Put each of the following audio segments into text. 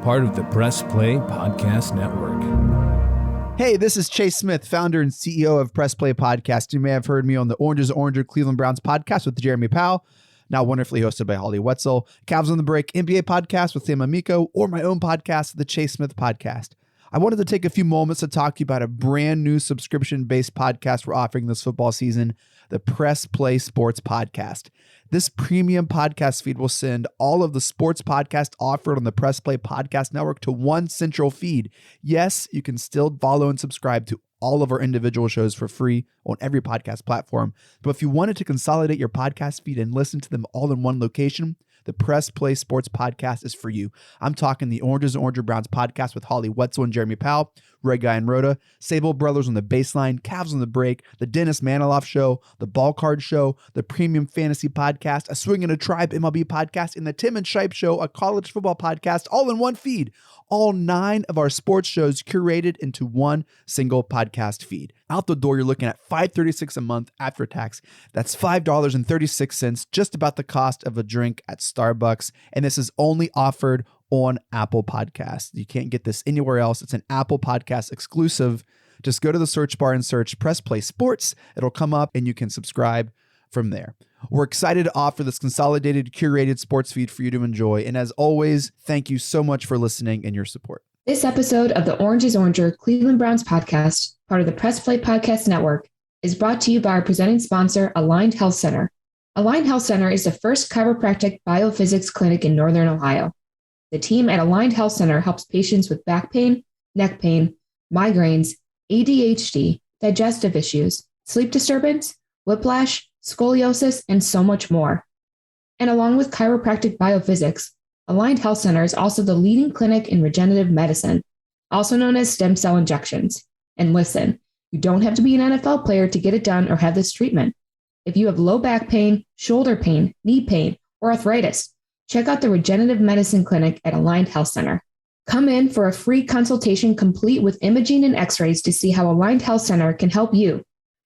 part of the Press Play Podcast Network. Hey, this is Chase Smith, founder and CEO of Press Play Podcast. You may have heard me on the Orange is Oranger Cleveland Browns podcast with Jeremy Powell, now wonderfully hosted by Holly Wetzel, Cavs on the Break NBA podcast with Sam Amico, or my own podcast, the Chase Smith Podcast. I wanted to take a few moments to talk to you about a brand new subscription-based podcast we're offering this football season, the Press Play Sports Podcast. This premium podcast feed will send all of the sports podcasts offered on the Press Play Podcast Network to one central feed. Yes, you can still follow and subscribe to all of our individual shows for free on every podcast platform. But if you wanted to consolidate your podcast feed and listen to them all in one location, the Press Play Sports Podcast is for you. I'm talking the Oranges and Oranger Browns podcast with Holly Wetzel and Jeremy Powell, Red Guy and Rhoda, Sable Brothers on the Baseline, Cavs on the Break, the Dennis Maniloff Show, the Ball Card Show, the Premium Fantasy Podcast, a Swing in a Tribe MLB podcast, and the Tim and Shipe Show, a college football podcast, all in one feed. All 9 of our sports shows curated into one single podcast feed. Out the door, you're looking at $5.36 a month after tax. That's $5.36, just about the cost of a drink at Starbucks. And this is only offered on Apple Podcasts. You can't get this anywhere else. It's an Apple Podcast exclusive. Just go to the search bar and search Press Play Sports. It'll come up and you can subscribe from there. We're excited to offer this consolidated, curated sports feed for you to enjoy. And as always, thank you so much for listening and your support. This episode of the Orange is Oranger Cleveland Browns podcast, part of the Press Play Podcast Network, is brought to you by our presenting sponsor, Aligned Health Center. Aligned Health Center is the first chiropractic biophysics clinic in Northern Ohio. The team at Aligned Health Center helps patients with back pain, neck pain, migraines, ADHD, digestive issues, sleep disturbance, whiplash, scoliosis, and so much more. And along with chiropractic biophysics, Aligned Health Center is also the leading clinic in regenerative medicine, also known as stem cell injections. And listen, you don't have to be an NFL player to get it done or have this treatment. If you have low back pain, shoulder pain, knee pain, or arthritis, check out the regenerative medicine clinic at Aligned Health Center. Come in for a free consultation complete with imaging and x-rays to see how Aligned Health Center can help you.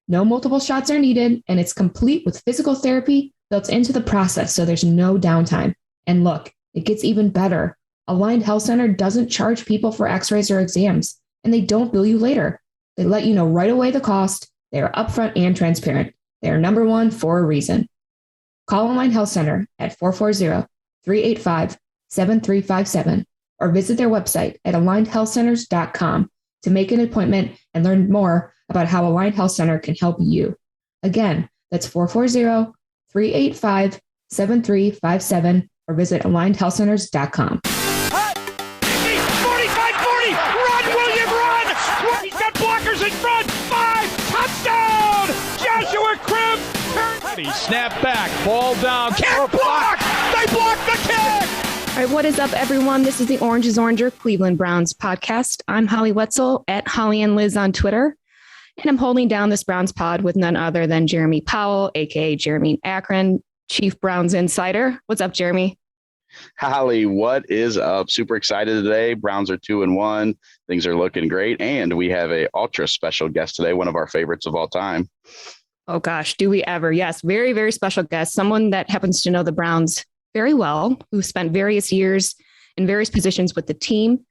No multiple shots are needed, and it's complete with physical therapy built into the process, so there's no downtime. And look, it gets even better. Aligned Health Center doesn't charge people for x-rays or exams, and they don't bill you later. They let you know right away the cost. They are upfront and transparent. They are number one for a reason. Call Aligned Health Center at 440-385-7357 or visit their website at alignedhealthcenters.com to make an appointment and learn more about how Aligned Health Center can help you. Again, that's 440-385-7357 or visit alignedhealthcenters.com. 45-40, run, William, run! He's got blockers in front, 5, touchdown! Joshua Cribbs! Snap back, ball down, kick block! They blocked the kick! All right, what is up, everyone? This is the Orange is Oranger Cleveland Browns podcast. I'm Holly Wetzel at Holly and Liz on Twitter. And I'm holding down this Browns pod with none other than Jeremy Powell, a.k.a. Jeremy Akron, Chief Browns Insider. What's up, Jeremy? Holly, what is up? Super excited today. Browns are 2-1. Things are looking great. And we have a ultra special guest today, one of our favorites of all time. Oh, gosh, do we ever? Yes, very, very special guest. Someone that happens to know the Browns very well, who spent various years in various positions with the team.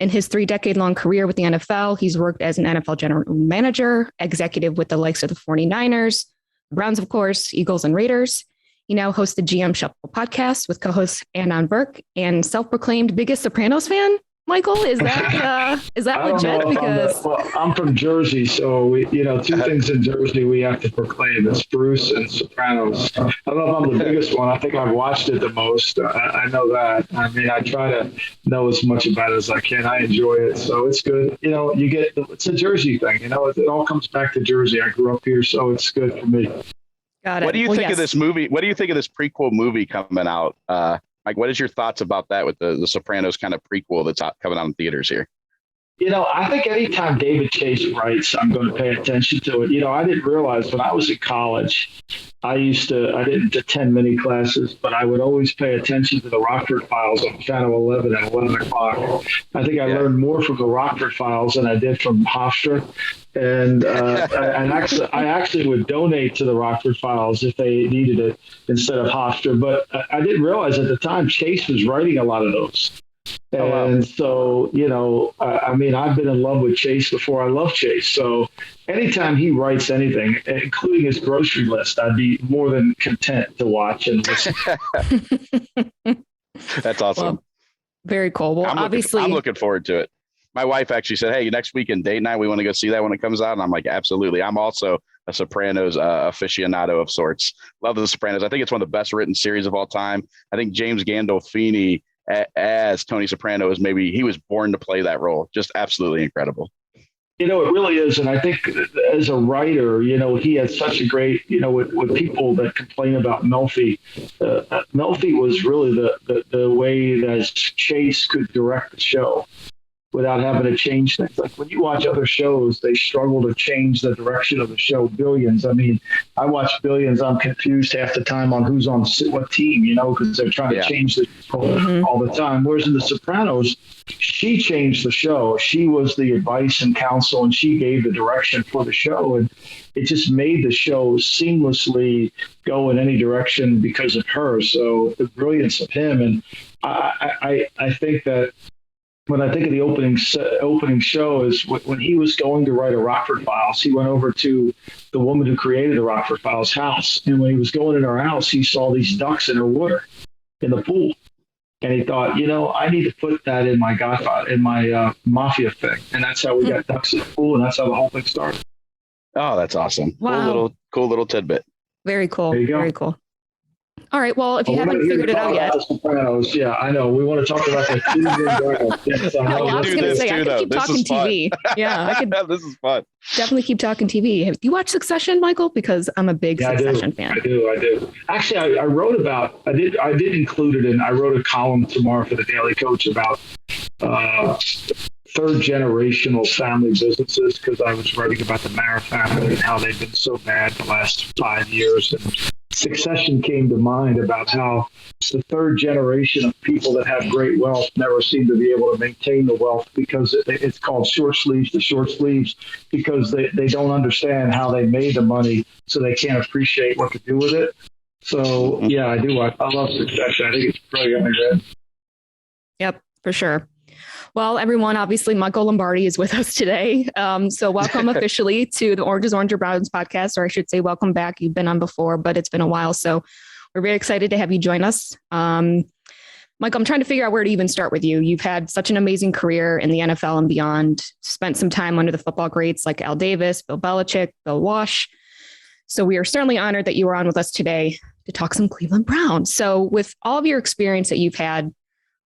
In his 3-decade-long career with the NFL, he's worked as an NFL general manager, executive with the likes of the 49ers, the Browns, of course, Eagles, and Raiders. He now hosts the GM Shuffle podcast with co-host Anton Burke and self-proclaimed biggest Sopranos fan. Michael, is that legit? Because I'm from Jersey, so two things in Jersey we have to proclaim: it's Bruce and Sopranos. I don't know if I'm the biggest one. I think I've watched it the most. I know that. I mean, I try to know as much about it as I can. I enjoy it, so it's good. It's a Jersey thing. It all comes back to Jersey. I grew up here, so it's good for me. Got it. What do you think of this movie? What do you think of this prequel movie coming out? Mike, what is your thoughts about that with the Sopranos kind of prequel that's coming out in theaters here? I think anytime David Chase writes, I'm going to pay attention to it. I didn't realize when I was in college, I didn't attend many classes, but I would always pay attention to the Rockford Files on Channel 11 at 11 o'clock. I think I learned more from the Rockford Files than I did from Hofstra. And I actually would donate to the Rockford Files if they needed it instead of Hofstra. But I didn't realize at the time Chase was writing a lot of those. And so, I mean, I've been in love with Chase before I loved Chase. So anytime he writes anything, including his grocery list, I'd be more than content to watch and listen. That's awesome. Well, very cool. Well, I'm looking forward to it. My wife actually said, hey, next weekend, date night, we want to go see that when it comes out. And I'm like, absolutely. I'm also a Sopranos aficionado of sorts. Love The Sopranos. I think it's one of the best written series of all time. I think James Gandolfini as Tony Soprano he was born to play that role. Just absolutely incredible. It really is. And I think as a writer, he had such a great, with people that complain about Melfi, Melfi was really the way that Chase could direct the show without having to change things. Like when you watch other shows, they struggle to change the direction of the show. Billions. I mean, I watch Billions. I'm confused half the time on who's on what team, because they're trying to change the show all the time. Whereas in The Sopranos, she changed the show. She was the advice and counsel, and she gave the direction for the show. And it just made the show seamlessly go in any direction because of her. So the brilliance of him. And I think that when I think of the opening show is when he was going to write a Rockford Files, he went over to the woman who created the Rockford Files house. And when he was going in her house, he saw these ducks in her water in the pool. And he thought, I need to put that in my Godfather, in my Mafia thing. And that's how we got ducks in the pool. And that's how the whole thing started. Oh, that's awesome. Wow. Cool little tidbit. Very cool. There you go. Very cool. All right. Well, if you haven't figured it out yet. Sopranos. Yeah, I know. We want to talk about the Cleveland. Yes, I know. I was going to say, I could keep talking TV. Yeah, I could. This is fun. Definitely keep talking TV. Have you watched Succession, Michael? Because I'm a big Succession fan. I do. Actually, I wrote about, I did include it in, I wrote a column tomorrow for the Daily Coach about third generational family businesses, because I was writing about the Mara family and how they've been so bad the last 5 years. And Succession came to mind about how the third generation of people that have great wealth never seem to be able to maintain the wealth, because it's called short sleeves because they don't understand how they made the money, so they can't appreciate what to do with it. So yeah, I do. I love Succession. I think it's brilliantly read. Yep, for sure. Well, everyone, obviously, Michael Lombardi is with us today. So welcome officially to the Orange is Orange or Browns podcast, or I should say welcome back. You've been on before, but it's been a while. So we're very excited to have you join us. Michael, I'm trying to figure out where to even start with you. You've had such an amazing career in the NFL and beyond, spent some time under the football greats like Al Davis, Bill Belichick, Bill Walsh. So we are certainly honored that you were on with us today to talk some Cleveland Browns. So with all of your experience that you've had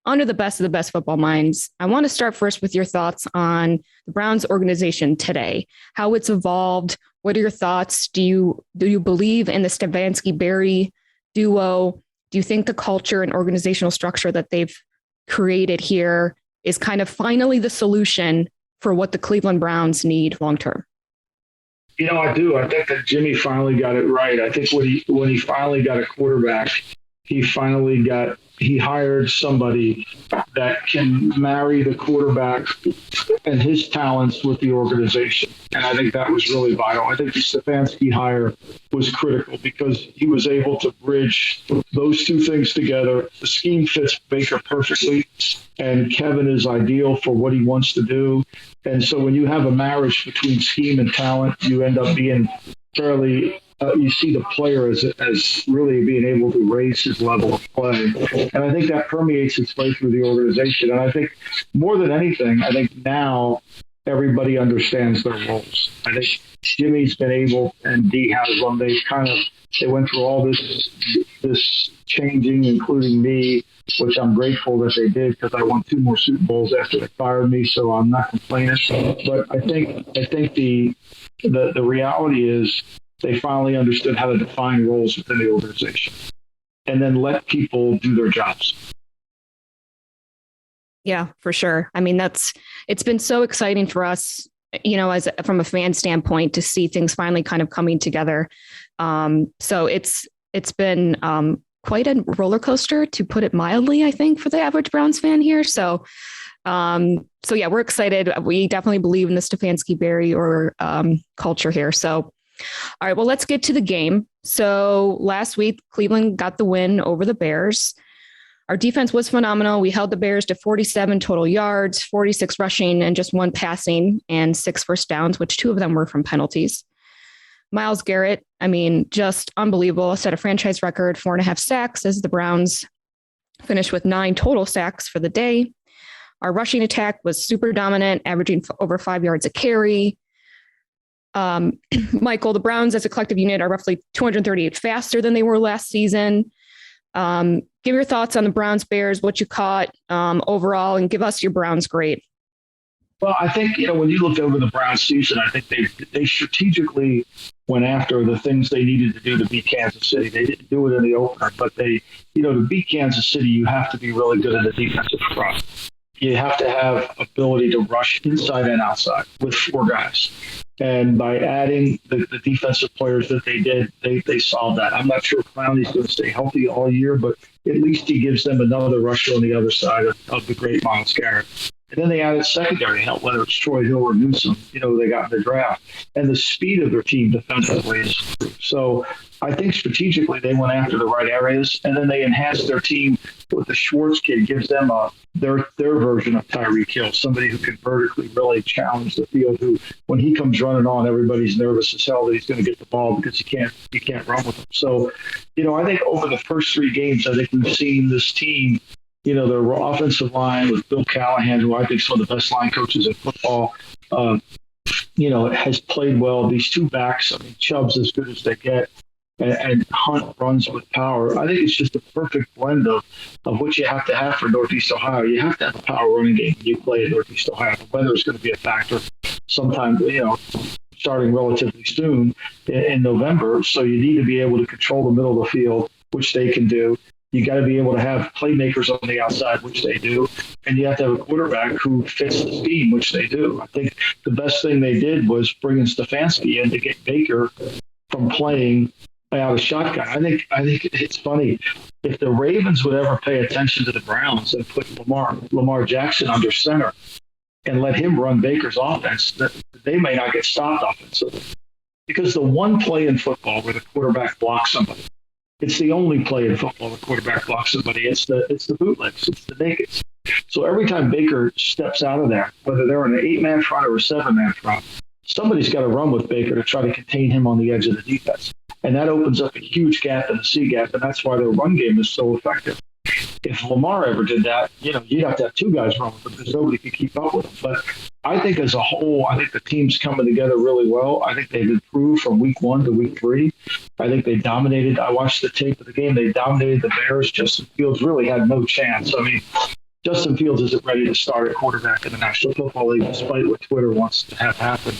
under the best of the best football minds, I want to start first with your thoughts on the Browns organization today, how it's evolved. What are your thoughts? Do you believe in the Stefanski-Barry duo? Do you think the culture and organizational structure that they've created here is kind of finally the solution for what the Cleveland Browns need long term? I do. I think that Jimmy finally got it right. I think when he finally got a quarterback, he hired somebody that can marry the quarterback and his talents with the organization. And I think that was really vital. I think the Stefanski hire was critical because he was able to bridge those two things together. The scheme fits Baker perfectly, and Kevin is ideal for what he wants to do. And so when you have a marriage between scheme and talent, you end up being fairly you see the player as really being able to raise his level of play. And I think that permeates its way through the organization. And I think more than anything, I think now everybody understands their roles. I think Jimmy's been able, and Dee has one, they went through all this changing, including me, which I'm grateful that they did, because I won 2 more Super Bowls after they fired me, so I'm not complaining. But I think the reality is, they finally understood how to define roles within the organization and then let people do their jobs. Yeah, for sure. I mean, it's been so exciting for us, from a fan standpoint, to see things finally kind of coming together. So it's been quite a roller coaster, to put it mildly, I think, for the average Browns fan here. So yeah, we're excited. We definitely believe in the Stefanski-Barry or culture here. So, all right, well, let's get to the game. So last week, Cleveland got the win over the Bears. Our defense was phenomenal. We held the Bears to 47 total yards, 46 rushing, and just 1 passing, and 6 first downs, which 2 of them were from penalties. Myles Garrett, just unbelievable. Set a franchise record, 4.5 sacks, as the Browns finished with 9 total sacks for the day. Our rushing attack was super dominant, averaging over 5 yards a carry. Michael, the Browns as a collective unit are roughly 238 faster than they were last season. Give your thoughts on the Browns Bears, what you caught overall, and give us your Browns grade. Well, I think, when you look over the Browns season, I think they strategically went after the things they needed to do to beat Kansas City. They didn't do it in the opener, but to beat Kansas City, you have to be really good at the defensive front. You have to have ability to rush inside and outside with 4 guys. And by adding the defensive players that they did, they solved that. I'm not sure Clowney's going to stay healthy all year, but at least he gives them another rusher on the other side of the great Myles Garrett. And then they added secondary help, whether it's Troy Hill or Newsome, they got in the draft. And the speed of their team defensively is improved. So I think strategically they went after the right areas, and then they enhanced their team with the Schwartz kid, gives them their version of Tyreek Hill, somebody who can vertically really challenge the field, who, when he comes running on, everybody's nervous as hell that he's going to get the ball because you can't run with him. So, I think over the first 3 games, I think we've seen this team, their offensive line with Bill Callahan, who I think is one of the best line coaches in football, has played well. These 2 backs, Chubb's as good as they get, and Hunt runs with power. I think it's just a perfect blend of what you have to have for Northeast Ohio. You have to have a power running game when you play at Northeast Ohio. The weather is going to be a factor sometime, starting relatively soon in November. So you need to be able to control the middle of the field, which they can do. You got to be able to have playmakers on the outside, which they do. And you have to have a quarterback who fits the scheme, which they do. I think the best thing they did was bringing Stefanski in to get Baker from playing out of shotgun. I think it's funny. If the Ravens would ever pay attention to the Browns and put Lamar Jackson under center and let him run Baker's offense, that they may not get stopped offensively. Because the one play in football where the quarterback blocks somebody, it's the only play in football the quarterback blocks somebody. It's the bootlegs. It's the nakeds. So every time Baker steps out of there, whether they're in an 8-man front or a 7-man front, somebody's got to run with Baker to try to contain him on the edge of the defense. And that opens up a huge gap in the C gap, and that's why their run game is so effective. If Lamar ever did that, you'd have to have 2 guys run with him because nobody could keep up with him. But I think as a whole, I think the team's coming together really well. I think they've improved from week 1 to week 3. I think they dominated. I watched the tape of the game. They dominated the Bears. Justin Fields really had no chance. Justin Fields isn't ready to start at quarterback in the National Football League, despite what Twitter wants to have happen.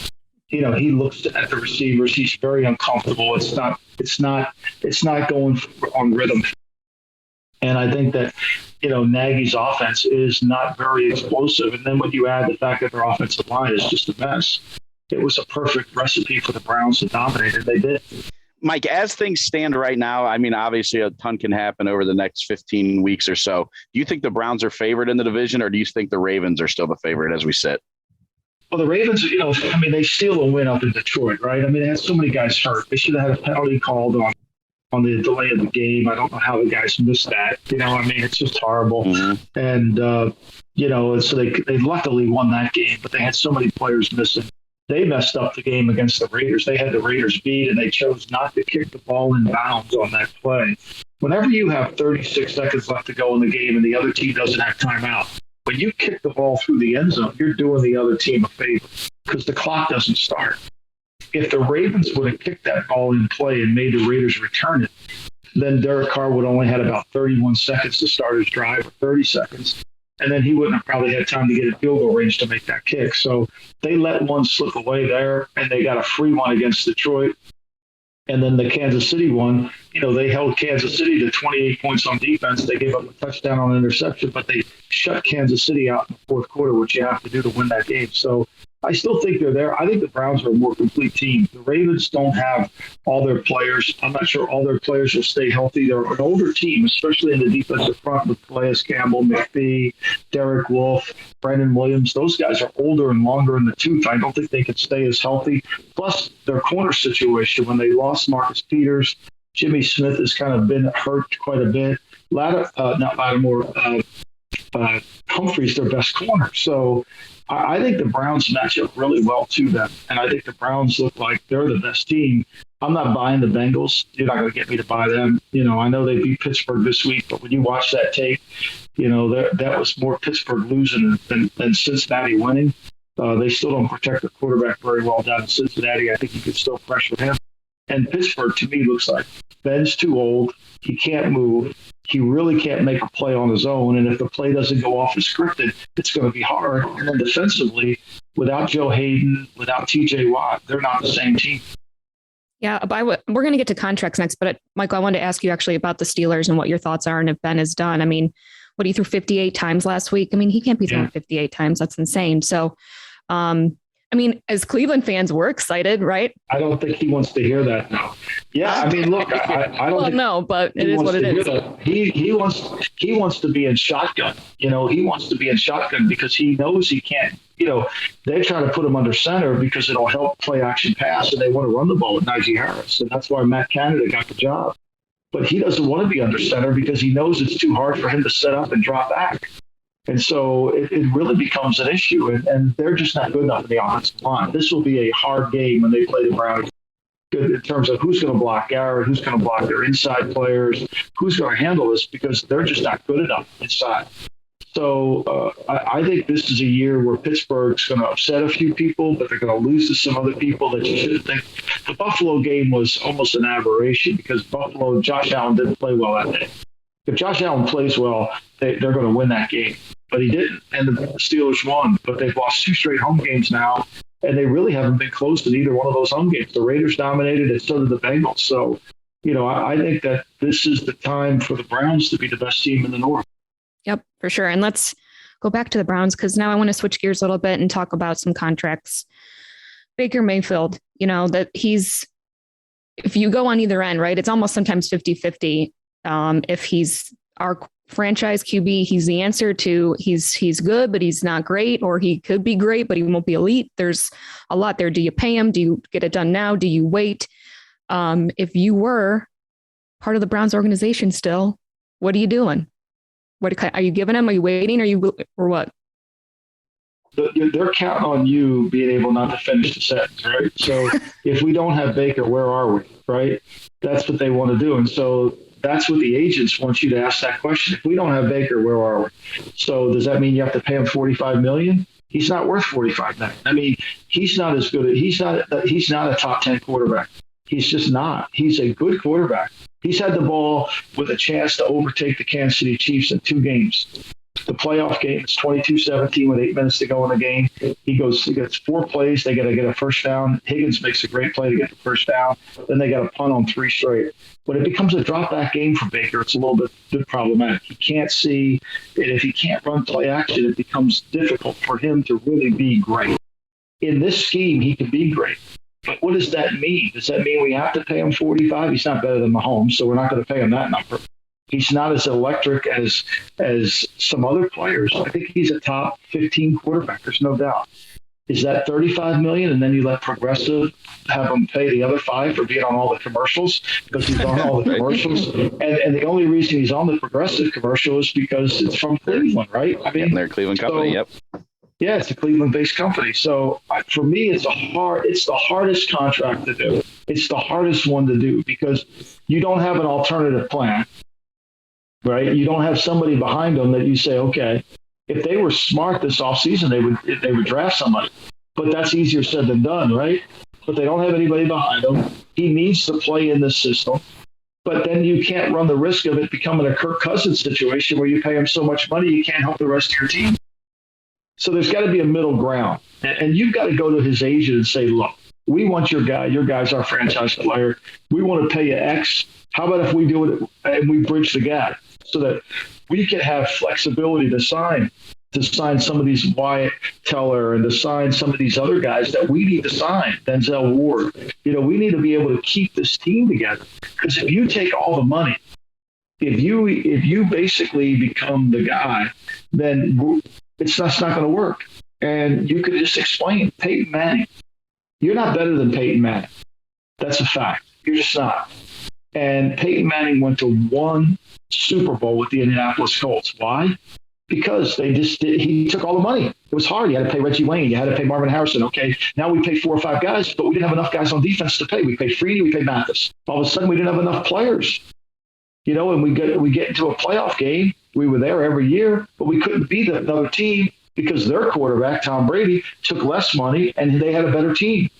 He looks at the receivers. He's very uncomfortable. It's not going on rhythm. And I think that, Nagy's offense is not very explosive. And then when you add the fact that their offensive line is just a mess, it was a perfect recipe for the Browns to dominate, and they did. Mike, as things stand right now, obviously a ton can happen over the next 15 weeks or so. Do you think the Browns are favored in the division, or do you think the Ravens are still the favorite as we sit? Well, the Ravens, they steal a win up in Detroit, right? They had so many guys hurt. They should have had a penalty called on the delay of the game. I don't know how the guys missed that. It's just horrible. Mm-hmm. And, so they luckily won that game, but they had so many players missing. They messed up the game against the Raiders. They had the Raiders beat, and they chose not to kick the ball in bounds on that play. Whenever you have 36 seconds left to go in the game and the other team doesn't have timeout, when you kick the ball through the end zone, you're doing the other team a favor because the clock doesn't start. If the Ravens would have kicked that ball in play and made the Raiders return it, then Derek Carr would only had about 31 seconds to start his drive, or 30 seconds. And then he wouldn't have probably had time to get in field goal range to make that kick. So they let one slip away there, and they got a free one against Detroit. And then the Kansas City one, they held Kansas City to 28 points on defense. They gave up a touchdown on an interception, but they shut Kansas City out in the fourth quarter, which you have to do to win that game. So I still think they're there. I think the Browns are a more complete team. The Ravens don't have all their players. I'm not sure all their players will stay healthy. They're an older team, especially in the defensive front with Calais Campbell, McPhee, Derek Wolfe, Brandon Williams. Those guys are older and longer in the tooth. I don't think they can stay as healthy. Plus, their corner situation, when they lost Marcus Peters, Jimmy Smith has kind of been hurt quite a bit. Humphrey's their best corner. So I think the Browns match up really well to them. And I think the Browns look like they're the best team. I'm not buying the Bengals. You're not going to get me to buy them. I know they beat Pittsburgh this week, but when you watch that tape, that was more Pittsburgh losing than Cincinnati winning. They still don't protect the quarterback very well down in Cincinnati. I think you could still pressure him. And Pittsburgh, to me, looks like Ben's too old. He can't move. He really can't make a play on his own. And if the play doesn't go off as scripted, it's going to be hard. And then defensively, without Joe Hayden, without TJ Watt, they're not the same team. Yeah, we're going to get to contracts next. But Michael, I wanted to ask you actually about the Steelers and what your thoughts are and if Ben is done. I mean, what he threw 58 times last week? I mean, he can't be throwing 58 times. That's insane. So, I mean, as Cleveland fans, we're excited, right? I don't think he wants to hear that now. Yeah, I mean, look, I don't. Well, no, but it is what it is. He wants to be in shotgun. He wants to be in shotgun because he knows he can't. They try to put him under center because it'll help play action pass, and they want to run the ball with Najee Harris, and that's why Matt Canada got the job. But he doesn't want to be under center because he knows it's too hard for him to set up and drop back. And so it really becomes an issue, and they're just not good enough in the offensive line. This will be a hard game when they play the Browns in terms of who's going to block Garrett, who's going to block their inside players, who's going to handle this because they're just not good enough inside. So I think this is a year where Pittsburgh's going to upset a few people, but they're going to lose to some other people that you shouldn't think. The Buffalo game was almost an aberration because Josh Allen didn't play well that day. If Josh Allen plays well, they're going to win that game. But he didn't, and the Steelers won. But they've lost 2 straight home games now, and they really haven't been close in either one of those home games. The Raiders dominated, and so did the Bengals. So, I think that this is the time for the Browns to be the best team in the North. Yep, for sure. And let's go back to the Browns because now I want to switch gears a little bit and talk about some contracts. Baker Mayfield, that if you go on either end, right, it's almost sometimes 50-50. If he's our franchise QB, he's the answer to he's good, but he's not great, or he could be great, but he won't be elite. There's a lot there. Do you pay him? Do you get it done now? Do you wait? If you were part of the Browns organization still, what are you doing? What are you giving him? Are you waiting? Or what? They're counting on you being able not to finish the sentence, right? So if we don't have Baker, where are we, right? That's what they want to do. And so that's what the agents want you to ask that question. If we don't have Baker, where are we? So does that mean you have to pay him $45 million? He's not worth $45 million. I mean, he's not as good. He's not a top 10 quarterback. He's just not. He's a good quarterback. He's had the ball with a chance to overtake the Kansas City Chiefs in 2 games. The playoff game is 22-17 with 8 minutes to go in the game. He gets 4 plays. They got to get a first down. Higgins makes a great play to get the first down. Then they got a punt on 3 straight. When it becomes a drop back game for Baker, it's a little bit problematic. He can't see, and if he can't run play action, it becomes difficult for him to really be great. In this scheme, he can be great. But what does that mean? Does that mean we have to pay him $45? He's not better than Mahomes, so we're not going to pay him that number. He's not as electric as some other players. I think he's a top 15 quarterback. There's no doubt. Is that $35 million, and then you let Progressive have him pay the other $5 for being on all the commercials because he's on all the commercials? And the only reason he's on the Progressive commercial is because it's from Cleveland, right? I mean, they're a Cleveland company. Yep. Yeah, it's a Cleveland-based company. So for me, it's the hardest contract to do. It's the hardest one to do because you don't have an alternative plan, right? You don't have somebody behind them that you say, okay, if they were smart this offseason, they would draft somebody. But that's easier said than done, right? But they don't have anybody behind them. He needs to play in this system. But then you can't run the risk of it becoming a Kirk Cousins situation where you pay him so much money you can't help the rest of your team. So there's got to be a middle ground. And you've got to go to his agent and say, look, we want your guy. Your guy's our franchise player. We want to pay you X. How about if we do it and we bridge the gap so that we can have flexibility to sign some of these Wyatt Teller and to sign some of these other guys that we need to sign, Denzel Ward. We need to be able to keep this team together. Because if you take all the money, if you basically become the guy, then it's not going to work. And you could just explain, Peyton Manning, you're not better than Peyton Manning. That's a fact. You're just not. And Peyton Manning went to one Super Bowl with the Indianapolis Colts. Why? Because he took all the money. It was hard. You had to pay Reggie Wayne. You had to pay Marvin Harrison. Okay, now we pay 4 or 5 guys, but we didn't have enough guys on defense to pay. We paid Freedy, we paid Mathis. All of a sudden, we didn't have enough players. And we get into a playoff game. We were there every year, but we couldn't beat another team because their quarterback, Tom Brady, took less money and they had a better team.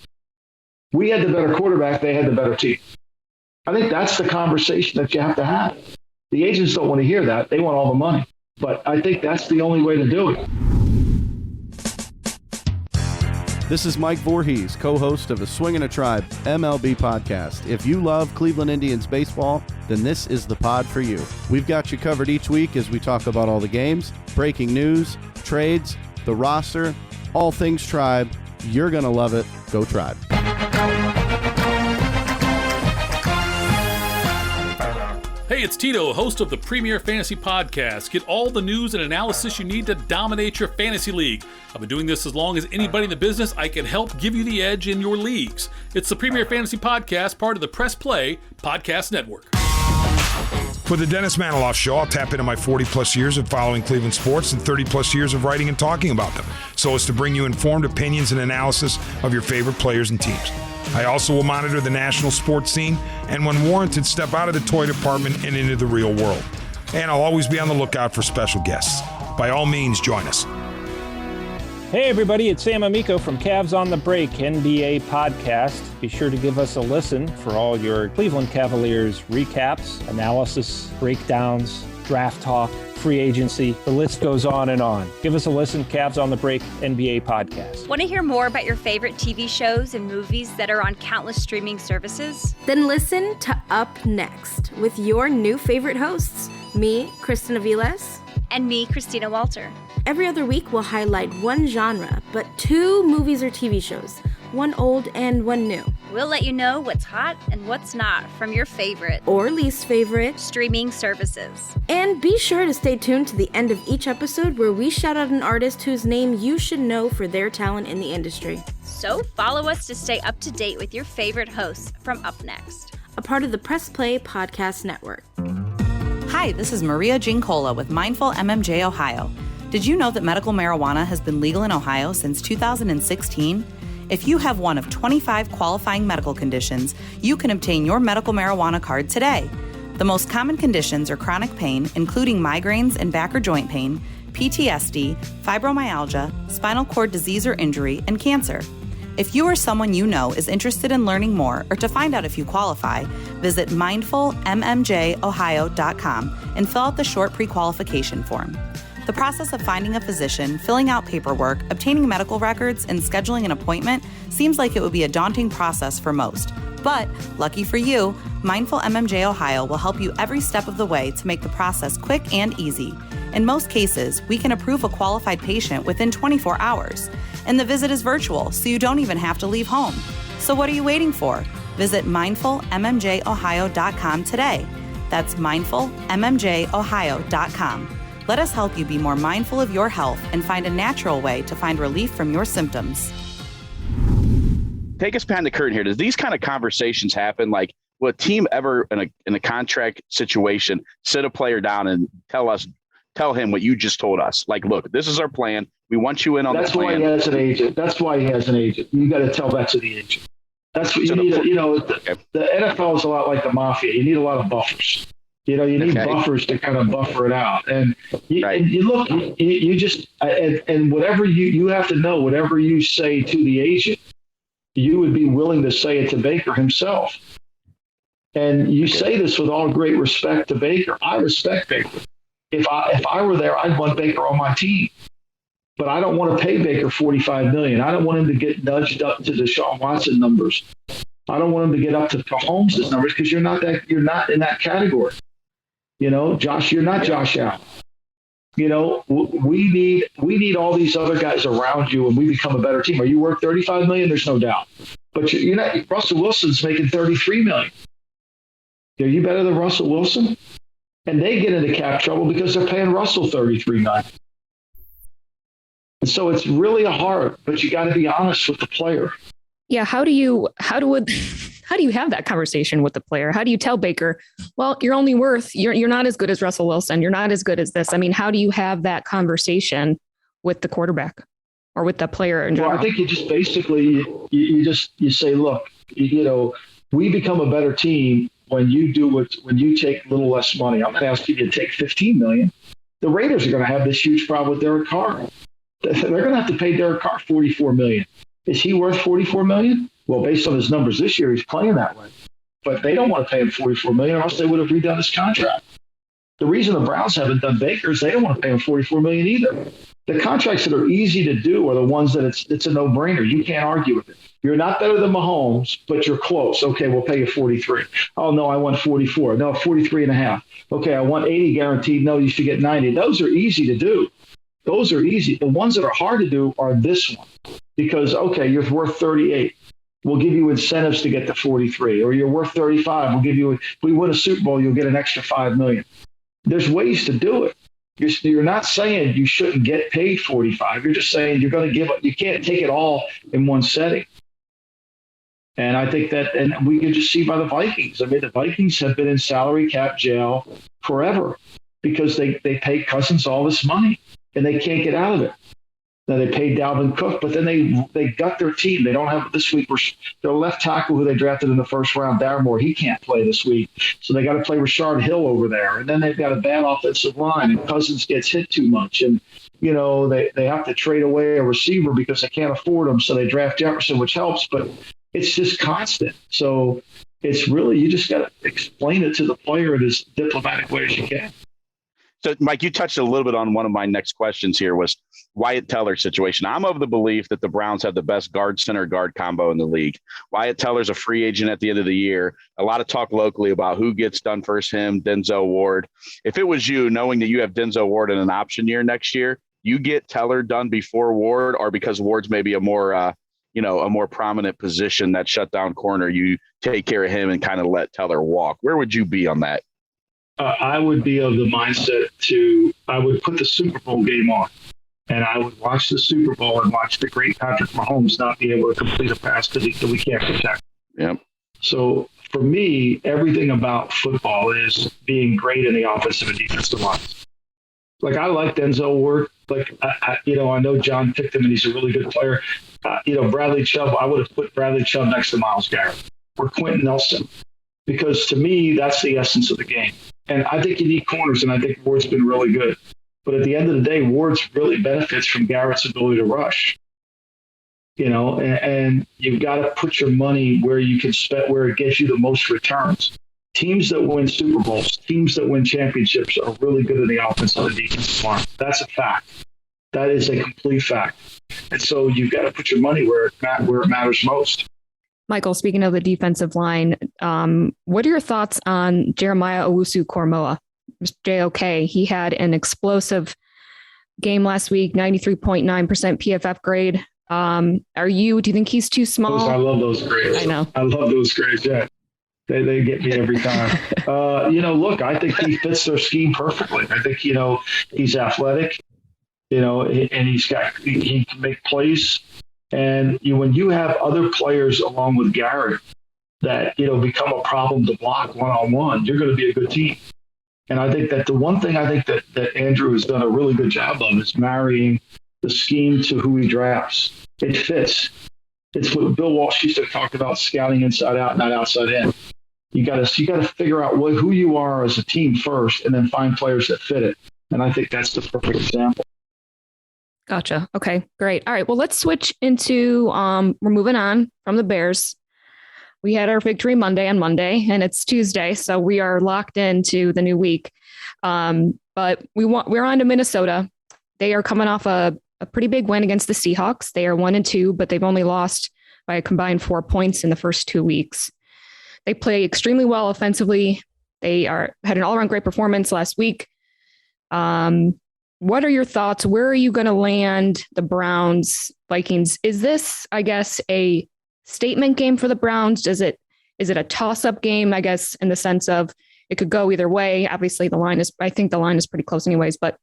We had the better quarterback. They had the better team. I think that's the conversation that you have to have. The agents don't want to hear that. They want all the money. But I think that's the only way to do it. This is Mike Voorhees, co-host of the Swingin' a Tribe MLB podcast. If you love Cleveland Indians baseball, then this is the pod for you. We've got you covered each week as we talk about all the games, breaking news, trades, the roster, all things Tribe. You're going to love it. Go Tribe. Hey, it's Tito, host of the Premier Fantasy Podcast. Get all the news and analysis you need to dominate your fantasy league. I've been doing this as long as anybody in the business. I can help give you the edge in your leagues. It's the Premier Fantasy Podcast, part of the Press Play Podcast Network. For the Dennis Maniloff Show, I'll tap into my 40-plus years of following Cleveland sports and 30-plus years of writing and talking about them, so as to bring you informed opinions and analysis of your favorite players and teams. I also will monitor the national sports scene and, when warranted, step out of the toy department and into the real world. And I'll always be on the lookout for special guests. By all means, join us. Hey everybody, it's Sam Amico from Cavs on the Break NBA podcast. Be sure to give us a listen for all your Cleveland Cavaliers recaps, analysis, breakdowns, draft talk, free agency. The list goes on and on. Give us a listen, Cavs on the Break NBA podcast. Want to hear more about your favorite TV shows and movies that are on countless streaming services? Then listen to Up Next with your new favorite hosts, me, Kristen Aviles, and me, Christina Walter. Every other week, we'll highlight one genre, but 2 movies or TV shows, one old and one new. We'll let you know what's hot and what's not from your favorite or least favorite streaming services. And be sure to stay tuned to the end of each episode where we shout out an artist whose name you should know for their talent in the industry. So follow us to stay up to date with your favorite hosts from Up Next, a part of the Press Play Podcast Network. Hi, this is Maria Gincola with Mindful MMJ Ohio. Did you know that medical marijuana has been legal in Ohio since 2016? If you have one of 25 qualifying medical conditions, you can obtain your medical marijuana card today. The most common conditions are chronic pain, including migraines and back or joint pain, PTSD, fibromyalgia, spinal cord disease or injury, and cancer. If you or someone you know is interested in learning more or to find out if you qualify, visit mindfulmmjohio.com and fill out the short pre-qualification form. The process of finding a physician, filling out paperwork, obtaining medical records, and scheduling an appointment seems like it would be a daunting process for most. But, lucky for you, Mindful MMJ Ohio will help you every step of the way to make the process quick and easy. In most cases, we can approve a qualified patient within 24 hours. And the visit is virtual, so you don't even have to leave home. So what are you waiting for? Visit mindfulmmjohio.com today. That's mindfulmmjohio.com. Let us help you be more mindful of your health and find a natural way to find relief from your symptoms. Take us behind the curtain here. Does these kind of conversations happen? Like, will a team ever in a contract situation sit a player down and tell him what you just told us? Like, look, this is our plan. We want you in on That's the plan. Why he has an agent. That's why he has an agent. You got to tell that to the agent. That's what you need. The NFL is a lot like the mafia. You need a lot of buffers. You need buffers to kind of buffer it out. And you look, you just, and whatever you have to know, whatever you say to the agent, you would be willing to say it to Baker himself. And you say this with all great respect to Baker. I respect Baker. If I were there, I'd want Baker on my team. But I don't want to pay Baker $45 million. I don't want him to get nudged up to Deshaun Watson numbers. I don't want him to get up to Mahomes' numbers because you're not in that category. Josh, you're not Josh Allen. We need all these other guys around you, and we become a better team. Are you worth $35 million? There's no doubt. But you're not. Russell Wilson's making $33 million. Are you better than Russell Wilson? And they get into cap trouble because they're paying Russell $33 million. And so it's really hard, but you got to be honest with the player. Yeah. How how do you have that conversation with the player? How do you tell Baker, well, you're not as good as Russell Wilson. You're not as good as this. I mean, how do you have that conversation with the quarterback or with the player in general? Well, I think you just basically, you say, look, we become a better team when you take a little less money. I'm not asking you to take $15 million. The Raiders are going to have this huge problem with Derek Carr. They're going to have to pay Derek Carr $44 million. Is he worth $44 million? Well, based on his numbers this year, he's playing that way. But they don't want to pay him $44 million, or else they would have redone his contract. The reason the Browns haven't done Baker is they don't want to pay him $44 million either. The contracts that are easy to do are the ones that it's a no-brainer. You can't argue with it. You're not better than Mahomes, but you're close. Okay, we'll pay you 43. Oh, no, I want 44. No, 43 and a half. Okay, I want 80 guaranteed. No, you should get 90. Those are easy to do. Those are easy. The ones that are hard to do are this one. Because, okay, you're worth 38. We'll give you incentives to get to 43. Or you're worth 35. We'll give you, if we win a Super Bowl, you'll get an extra $5 million. There's ways to do it. You're not saying you shouldn't get paid 45. You're just saying you're going to give up. You can't take it all in one setting. And I think that, and we can just see by the Vikings. I mean, the Vikings have been in salary cap jail forever because they pay Cousins all this money and they can't get out of it. Now they paid Dalvin Cook, but then they got their team. They don't have this week. Their left tackle who they drafted in the first round, Darramore, he can't play this week. So they got to play Rashard Hill over there. And then they've got a bad offensive line and Cousins gets hit too much. And, they have to trade away a receiver because they can't afford him. So they draft Jefferson, which helps, but it's just constant. So it's really, you just got to explain it to the player in as diplomatic way as you can. So, Mike, you touched a little bit on one of my next questions here was Wyatt Teller's situation. I'm of the belief that the Browns have the best guard-center guard combo in the league. Wyatt Teller's a free agent at the end of the year. A lot of talk locally about who gets done first, him, Denzel Ward. If it was you, knowing that you have Denzel Ward in an option year next year, you get Teller done before Ward, or because Ward's maybe a more prominent position, that shutdown corner, you take care of him and kind of let Teller walk. Where would you be on that? I would be of the mindset I would put the Super Bowl game on, and I would watch the Super Bowl and watch the great Patrick Mahomes not be able to complete a pass that we can't protect. Yep. So for me, everything about football is being great in the offensive and defensive lines. Like, I like Denzel Ward. Like, I know John picked him and he's a really good player. Bradley Chubb, I would have put Bradley Chubb next to Myles Garrett or Quentin Nelson, because to me, that's the essence of the game. And I think you need corners, and I think Ward's been really good. But at the end of the day, Ward's really benefits from Garrett's ability to rush. And you've got to put your money where you can spend, where it gets you the most returns. Teams that win Super Bowls, teams that win championships are really good in the offensive and defensive line. That's a fact. That is a complete fact. And so you've got to put your money where it matters most. Michael, speaking of the defensive line, what are your thoughts on Jeremiah Owusu-Koramoah, JOK? He had an explosive game last week, 93.9% PFF grade. Do you think he's too small? I love those grades. I know. I love those grades. Yeah. They get me every time. Look, I think he fits their scheme perfectly. I think, he's athletic, and he can make plays. And when you have other players along with Garrett that, become a problem to block one-on-one, you're going to be a good team. And I think that the one thing that Andrew has done a really good job of is marrying the scheme to who he drafts. It fits. It's what Bill Walsh used to talk about, scouting inside out, not outside in. You got to figure out who you are as a team first, and then find players that fit it. And I think that's the perfect example. Gotcha. Okay, great. All right. Well, let's switch into, we're moving on from the Bears. We had our victory on Monday, and it's Tuesday, so we are locked into the new week. But we're on to Minnesota. They are coming off a pretty big win against the Seahawks. They are 1-2, but they've only lost by a combined 4 points in the first 2 weeks. They play extremely well offensively. They had an all-around great performance last week. What are your thoughts? Where are you going to land the Browns, Vikings? Is this, I guess, a statement game for the Browns? Is it a toss-up game, I guess, in the sense of it could go either way? Obviously, I think the line is pretty close anyways, but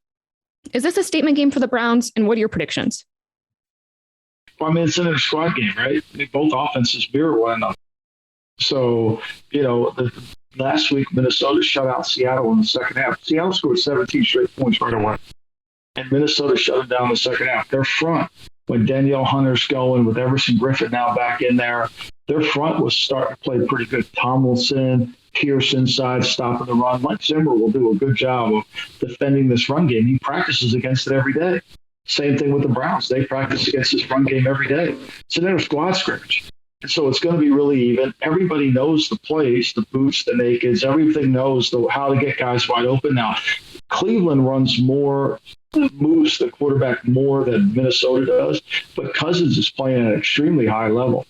is this a statement game for the Browns? And what are your predictions? Well, it's an inter-squad game, right? Both offenses mirror one another. So, last week, Minnesota shut out Seattle in the second half. Seattle scored 17 straight points right away. And Minnesota shut them down in the second half. Their front, when Danielle Hunter's going, with Everson Griffin now back in there, their front was starting to play pretty good. Tomlinson, Pierce inside, stopping the run. Mike Zimmer will do a good job of defending this run game. He practices against it every day. Same thing with the Browns. They practice against this run game every day. It's in their squad scrimmage. And so it's going to be really even. Everybody knows the plays, the boots, the nakeds. Everything knows how to get guys wide open. Now, Cleveland moves the quarterback more than Minnesota does, but Cousins is playing at an extremely high level.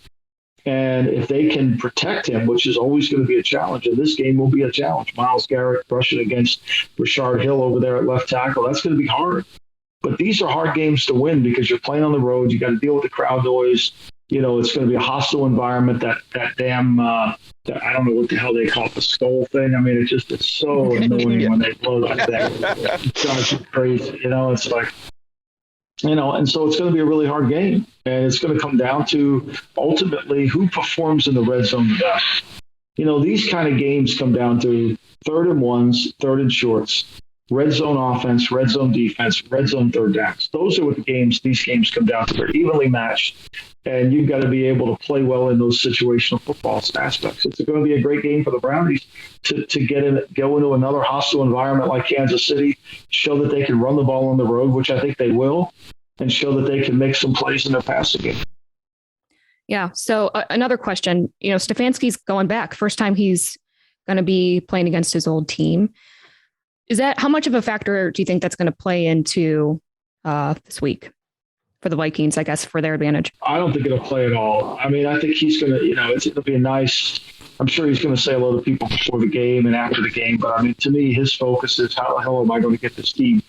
And if they can protect him, which is always going to be a challenge, and this game will be a challenge. Myles Garrett rushing against Rashard Hill over there at left tackle, that's going to be hard. But these are hard games to win because you're playing on the road. You got to deal with the crowd noise. It's going to be a hostile environment. That damn, I don't know what the hell they call it, the skull thing. I mean, it's so annoying when they blow that thing. It drives you crazy. It's like, and so it's going to be a really hard game. And it's going to come down to ultimately who performs in the red zone the best. These kind of games come down to 3rd and 1s, 3rd and shorts, red zone offense, red zone defense, red zone third downs. Those are what these games come down to. They're evenly matched. And you've got to be able to play well in those situational football aspects. It's going to be a great game for the Brownies to go into another hostile environment like Kansas City, show that they can run the ball on the road, which I think they will, and show that they can make some plays in their passing game. Yeah. So another question, Stefanski's going back. First time he's going to be playing against his old team. How much of a factor do you think that's going to play into this week for the Vikings, I guess, for their advantage? I don't think it'll play at all. I mean, I think he's going to, it'll be I'm sure he's going to say hello to people before the game and after the game. But I mean, to me, his focus is how the hell am I going to get this team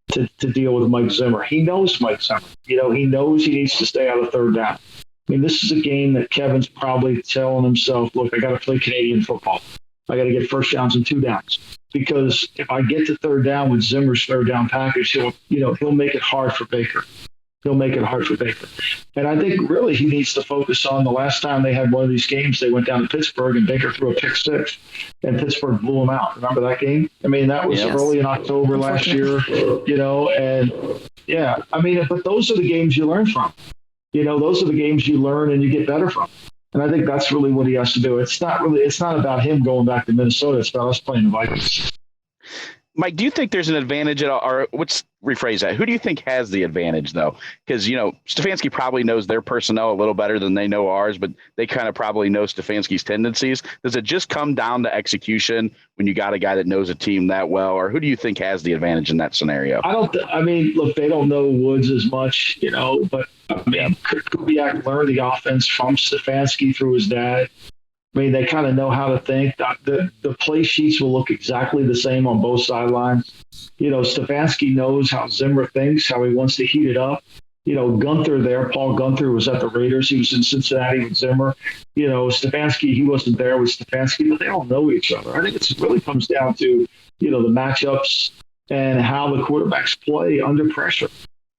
to deal with Mike Zimmer? He knows Mike Zimmer. He knows he needs to stay out of 3rd down. I mean, this is a game that Kevin's probably telling himself, look, I got to play Canadian football. I got to get 1st downs and 2 downs. Because if I get to 3rd down with Zimmer's 3rd down package, he'll make it hard for Baker. And I think really he needs to focus on the last time they had one of these games, they went down to Pittsburgh and Baker threw a pick 6 and Pittsburgh blew him out. Remember that game? I mean, that was early in October last year, but those are the games you learn from. Those are the games you learn and you get better from. And I think that's really what he has to do. It's not about him going back to Minnesota. It's about us playing the Vikings. Mike, do you think there's an advantage at all, or let's rephrase that? Who do you think has the advantage, though? Because, Stefanski probably knows their personnel a little better than they know ours, but they kind of probably know Stefanski's tendencies. Does it just come down to execution when you got a guy that knows a team that well, or who do you think has the advantage in that scenario? Look, they don't know Woods as much, but Kubiak learned the offense from Stefanski through his dad. I mean, they kind of know how to think. The play sheets will look exactly the same on both sidelines. Stefanski knows how Zimmer thinks, how he wants to heat it up. Paul Gunther was at the Raiders. He was in Cincinnati with Zimmer. Stefanski, he wasn't there with Stefanski, but they all know each other. I think it really comes down to, the matchups and how the quarterbacks play under pressure.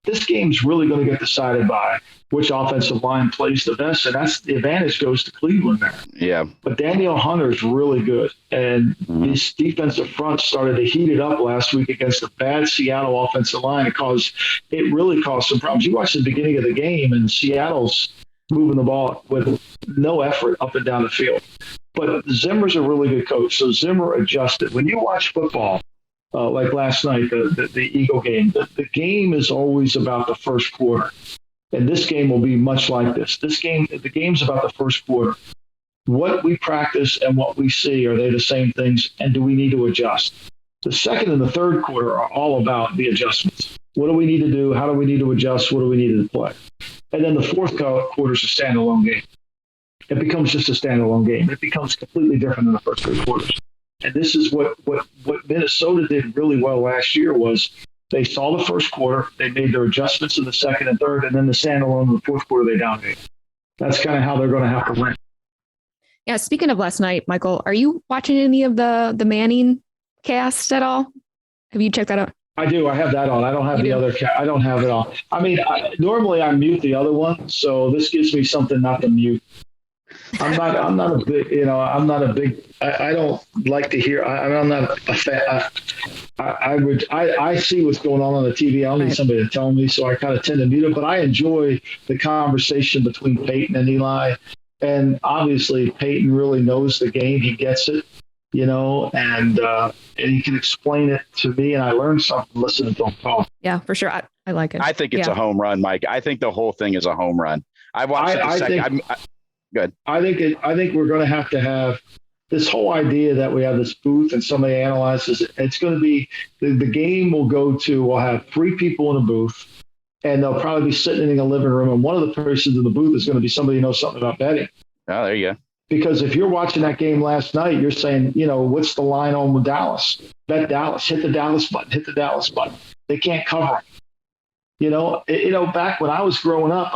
This game's really going to get decided by which offensive line plays the best, and that's the advantage goes to Cleveland there. Yeah. But Danielle Hunter's really good, and his defensive front started to heat it up last week against a bad Seattle offensive line. It really caused some problems. You watch the beginning of the game, and Seattle's moving the ball with no effort up and down the field. But Zimmer's a really good coach, so Zimmer adjusted. When you watch football, like last night, the Eagle game, the game is always about the first quarter. And this game will be much like this. The game's about the first quarter. What we practice and what we see, are they the same things? And do we need to adjust? The second and the third quarter are all about the adjustments. What do we need to do? How do we need to adjust? What do we need to play? And then the fourth quarter is a standalone game. It becomes just a standalone game. It becomes completely different than the first 3 quarters. And this is what Minnesota did really well last year was they saw the first quarter, they made their adjustments in the second and third, and then the standalone in the fourth quarter, they dominated. That's kind of how they're going to have to win. Yeah, speaking of last night, Michael, are you watching any of the Manning cast at all? Have you checked that out? I do. I have that on. I don't have other. I don't have it on. I mean, normally I mute the other one, so this gives me something not to mute. I'm not a big, I don't like to hear, I'm not a fan. I see what's going on the TV. I don't need somebody to tell me, so I kind of tend to mute it, but I enjoy the conversation between Peyton and Eli. And obviously Peyton really knows the game. He gets it, and he can explain it to me. And I learned something listening to him talk. Yeah, for sure. I like it. I think it's a home run, Mike. I think the whole thing is a home run. I've watched good. I think we're going to have this whole idea that we have this booth and somebody analyzes it. It's going to be the game we'll have 3 people in a booth, and they'll probably be sitting in a living room, and one of the persons in the booth is going to be somebody who knows something about betting. Oh, there you go. Because if you're watching that game last night, you're saying, what's the line on with Dallas? Bet Dallas. Hit the Dallas button. Hit the Dallas button. They can't cover it. Back when I was growing up,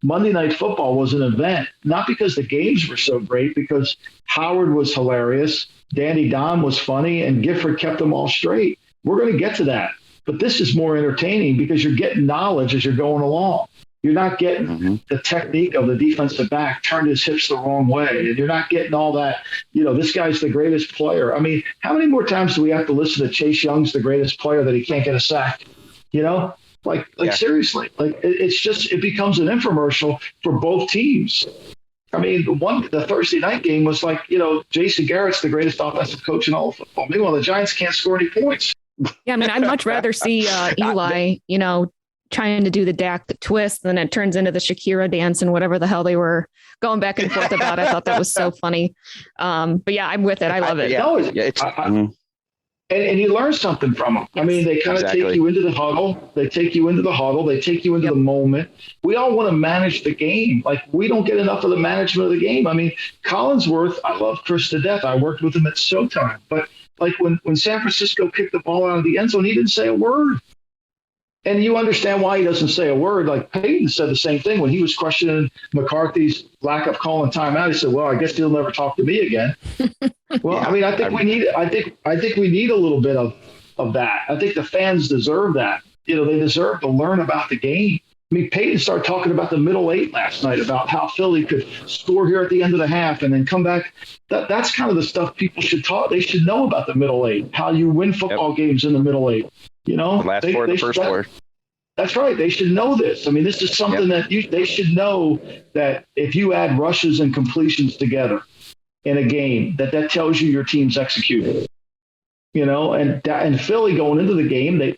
Monday Night Football was an event, not because the games were so great, because Howard was hilarious, Danny Don was funny, and Gifford kept them all straight. We're going to get to that. But this is more entertaining because you're getting knowledge as you're going along. You're not getting the technique of the defensive back turned his hips the wrong way. And you're not getting all that, this guy's the greatest player. How many more times do we have to listen to Chase Young's the greatest player that he can't get a sack? Seriously, it becomes an infomercial for both teams. The Thursday night game was like, Jason Garrett's the greatest offensive coach in all of football. Meanwhile, the Giants can't score any points. Yeah, I'd much rather see Eli, trying to do the Dak twist, than it turns into the Shakira dance and whatever the hell they were going back and forth about. I thought that was so funny. But yeah, I'm with it. I love it. And you learn something from them. They kind of take you into the huddle. They take you into the moment. We all want to manage the game. We don't get enough of the management of the game. Collinsworth, I love Chris to death. I worked with him at Showtime. But when San Francisco kicked the ball out of the end zone, he didn't say a word. And you understand why he doesn't say a word. Peyton said the same thing when he was questioning McCarthy's lack of calling timeout. He said, "Well, I guess he'll never talk to me again." Well, I think we need a little bit of that. I think the fans deserve that. They deserve to learn about the game. Peyton started talking about the middle 8 last night, about how Philly could score here at the end of the half and then come back. That's kind of the stuff people should talk. They should know about the middle 8, how you win football games in the middle 8. The last 4, the first 4. That's right. They should know this. This is something that they should know, that if you add rushes and completions together in a game, that tells you your team's executing. And Philly going into the game, they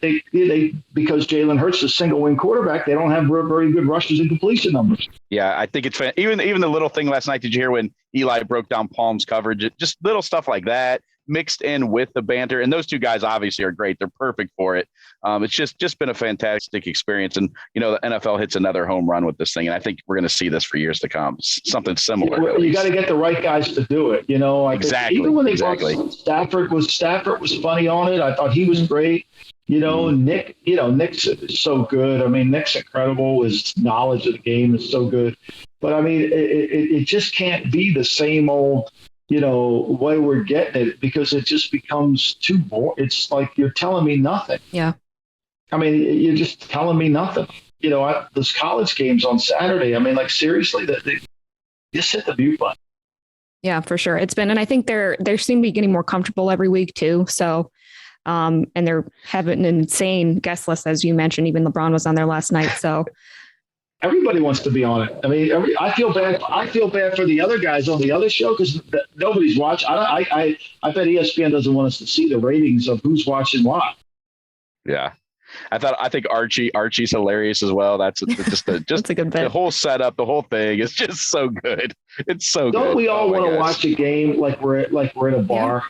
because Jalen Hurts is a single wing quarterback, they don't have very good rushes and completion numbers. Yeah, I think it's even the little thing last night. Did you hear when Eli broke down Palm's coverage? Just little stuff like that mixed in with the banter. And those two guys obviously are great. They're perfect for it. It's just been a fantastic experience. And, the NFL hits another home run with this thing. And I think we're going to see this for years to come. Something similar. You got to get the right guys to do it. Exactly. Even when they brought Stafford was funny on it. I thought he was great. Nick's so good. Nick's incredible. His knowledge of the game is so good. But it just can't be the same old, way we're getting it, because it just becomes too boring. It's like you're telling me nothing. Yeah. You're just telling me nothing. Those college games on Saturday, seriously, they just hit the mute button. Yeah, for sure. It's been, and I think they seem to be getting more comfortable every week too. So, and they're having an insane guest list, as you mentioned. Even LeBron was on there last night. So everybody wants to be on it. I feel bad. I feel bad for the other guys on the other show because nobody's watching. I bet ESPN doesn't want us to see the ratings of who's watching what. Yeah. I think Archie's hilarious as well. That's a good bit. The whole setup, the whole thing is just so good. It's so good. Don't we all want to watch a game like we're at a bar?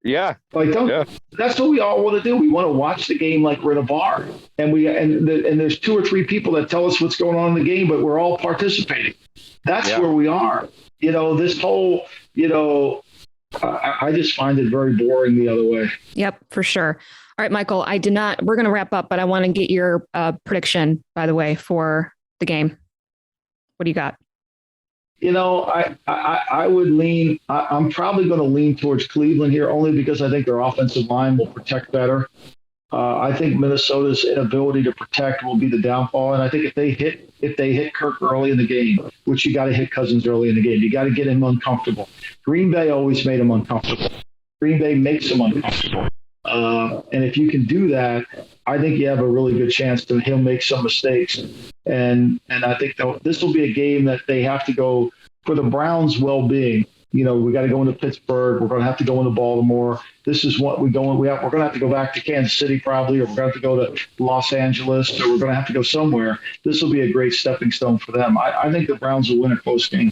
Yeah. That's what we all want to do. We want to watch the game like we're at a bar, and there's 2 or 3 people that tell us what's going on in the game, but we're all participating. That's where we are. This whole, I just find it very boring the other way. Yep, for sure. All right, Michael, we're going to wrap up, but I want to get your prediction, by the way, for the game. What do you got? I would lean, I'm probably going to lean towards Cleveland here only because I think their offensive line will protect better. I think Minnesota's inability to protect will be the downfall. And I think if they hit Kirk early in the game, which you got to hit Cousins early in the game, you got to get him uncomfortable. Green Bay always made him uncomfortable. Green Bay makes him uncomfortable. And if you can do that, I think you have a really good chance that he'll make some mistakes. And I think this will be a game that they have to go for the Browns' well-being. We got to go into Pittsburgh. We're going to have to go into Baltimore. This is what we're going to have to go back to Kansas City probably, or we're going to have to go to Los Angeles, or we're going to have to go somewhere. This will be a great stepping stone for them. I think the Browns will win a close game.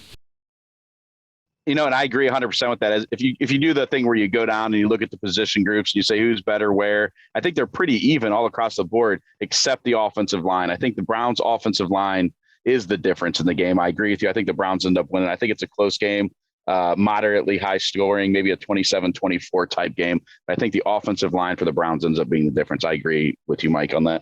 And I agree 100% with that. As if you do the thing where you go down and you look at the position groups and you say who's better where, I think they're pretty even all across the board, except the offensive line. I think the Browns' offensive line is the difference in the game. I agree with you. I think the Browns end up winning. I think it's a close game, moderately high scoring, maybe a 27-24 type game. But I think the offensive line for the Browns ends up being the difference. I agree with you, Mike, on that.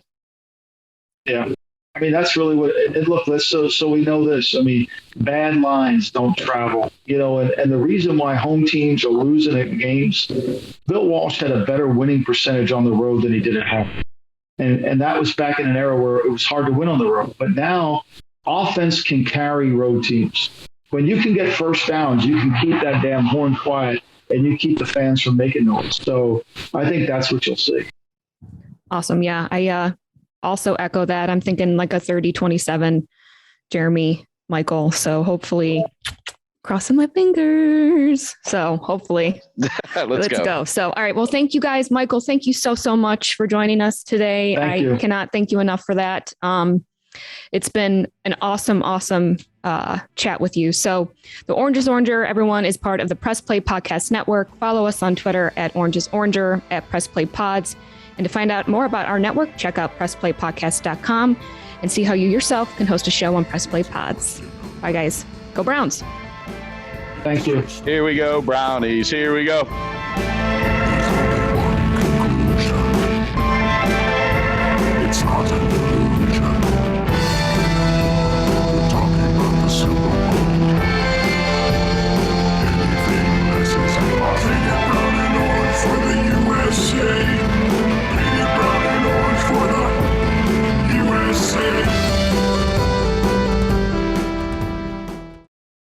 Yeah. I mean, that's really what – look, so we know this. I mean, bad lines don't travel, and the reason why home teams are losing at games, Bill Walsh had a better winning percentage on the road than he did at home. And that was back in an era where it was hard to win on the road. But now offense can carry road teams. When you can get first downs, you can keep that damn horn quiet and you keep the fans from making noise. So I think that's what you'll see. Awesome. Yeah. I also echo that. I'm thinking like a 30-27 Jeremy, Michael. So hopefully, crossing my fingers. So hopefully let's go. So, all right. Well, thank you guys. Michael, thank you so much for joining us today. I cannot thank you enough for that. It's been an awesome chat with you. So the Orange is Oranger, everyone, is part of the Press Play Podcast Network. Follow us on Twitter at Orange is Oranger, at Press Play Pods. And to find out more about our network, check out pressplaypodcast.com and see how you yourself can host a show on Press Play Pods. Bye, guys. Go Browns. Thank you. Here we go, Brownies. Here we go.